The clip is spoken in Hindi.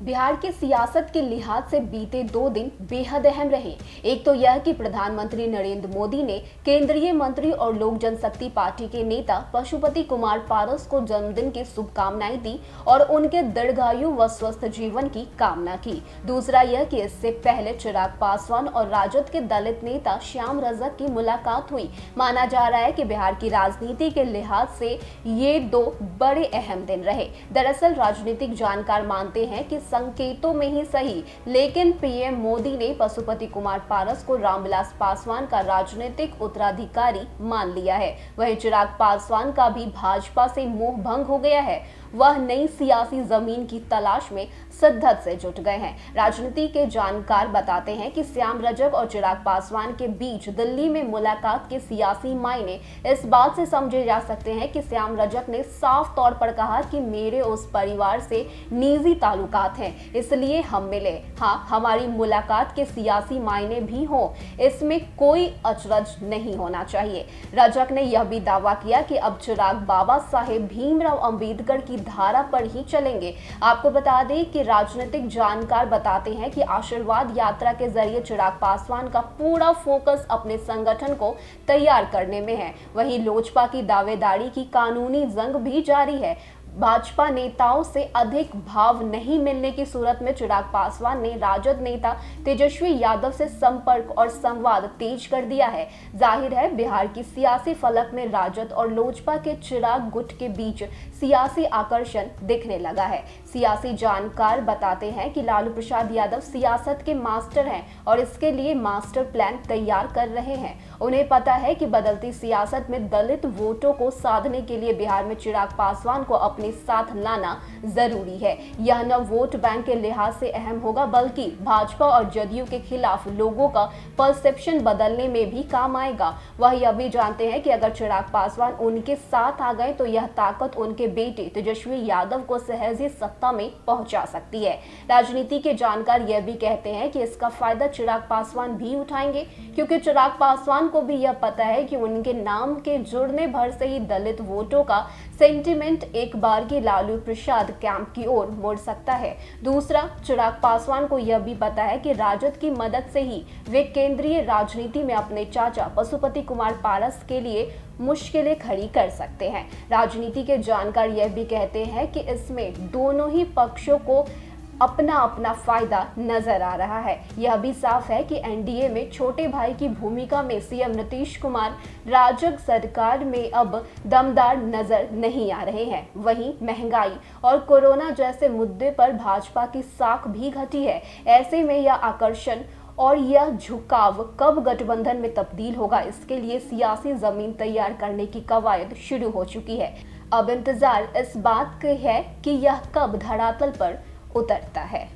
बिहार की सियासत के लिहाज से बीते 2 दिन बेहद अहम रहे। एक तो यह कि प्रधानमंत्री नरेंद्र मोदी ने केंद्रीय मंत्री और लोक जनशक्ति पार्टी के नेता पशुपति कुमार पारस को जन्मदिन की शुभकामनाएं दी और उनके दीर्घायु व स्वस्थ जीवन की कामना की। दूसरा यह कि इससे पहले चिराग पासवान और राजद के दलित नेता श्याम रजक की मुलाकात हुई। माना जा रहा है कि बिहार की राजनीति के लिहाज से ये 2 बड़े अहम दिन रहे। दरअसल राजनीतिक जानकार मानते हैं कि संकेतों में ही सही, लेकिन पीएम मोदी ने पशुपति कुमार पारस को रामविलास पासवान का राजनीतिक उत्तराधिकारी मान लिया है। वहीं चिराग पासवान का भी भाजपा से मोह भंग हो गया है। वह नई सियासी जमीन की तलाश में शिद्दत से जुट गए हैं। राजनीति के जानकार बताते हैं कि श्याम रजक और चिराग पासवान के बीच दिल्ली में मुलाकात के सियासी मायने इस बात से समझे जा सकते हैं कि श्याम रजक ने साफ तौर पर कहा कि मेरे उस परिवार से निजी ताल्लुकात हैं, इसलिए हम मिले। हाँ, हमारी मुलाकात के सियासी मायने भी हो, इसमें कोई अचरज नहीं होना चाहिए। रजक ने यह भी दावा किया कि अब चिराग बाबा साहेब भीमराव अंबेडकर की धारा पर ही चलेंगे। आपको बता दें कि राजनीतिक जानकार बताते हैं कि आशीर्वाद यात्रा के जरिए चिराग पासवान का पूरा फोकस अपने संगठन को तैयार करने में है। वहीं लोजपा की दावेदारी की कानूनी जंग भी जारी है। भाजपा नेताओं से अधिक भाव नहीं मिलने की सूरत में चिराग पासवान ने राजद नेता तेजस्वी यादव से संपर्क और संवाद तेज कर दिया है। जाहिर है बिहार की सियासी फलक में राजद और लोजपा के चिराग गुट के बीच सियासी आकर्षण दिखने लगा है। सियासी जानकार बताते हैं कि लालू प्रसाद यादव सियासत के मास्टर हैं और इसके लिए मास्टर प्लान तैयार कर रहे हैं। उन्हें पता है कि बदलती सियासत में दलित वोटों को साधने के लिए बिहार में चिराग पासवान को अपने साथ लाना जरूरी है। यह न वोट बैंक के लिहाज से अहम होगा, बल्कि भाजपा और जदयू के खिलाफ लोगों का परसेप्शन बदलने में भी काम आएगा। वह यह भी जानते हैं कि अगर चिराग पासवान उनके साथ आ गए तो यह ताकत उनके बेटे तेजस्वी यादव को सहज ही सत्ता में पहुंचा सकती है। राजनीति के जानकार यह भी कहते हैं कि इसका फायदा चिराग पासवान भी उठाएंगे, क्योंकि चिराग पासवान को भी यह पता है कि उनके नाम के जुड़ने भर से ही दलित वोटों का सेंटिमेंट एक बार की लालू प्रसाद कैंप की ओर मुड़ सकता है। दूसरा, चिराग पासवान को यह भी पता है कि राजद की मदद से ही वे केंद्रीय राजनीति में अपने चाचा पशुपति कुमार पारस के लिए मुश्किलें खड़ी कर सकते हैं। राजनीति के जानकार यह भी कहते हैं कि इसमें दोनों ही पक्षों को अपना अपना फायदा नजर आ रहा है। यह भी साफ है कि एनडीए में छोटे भाई की भूमिका में सीएम नीतीश कुमार राजग सरकार में अब दमदार नजर नहीं आ रहे हैं। वहीं महंगाई और कोरोना जैसे मुद्दे पर भाजपा की साख भी घटी है। ऐसे में यह आकर्षण और यह झुकाव कब गठबंधन में तब्दील होगा, इसके लिए सियासी जमीन तैयार करने की कवायद शुरू हो चुकी है। अब इंतजार इस बात की है कि यह कब धरातल पर उतरता है।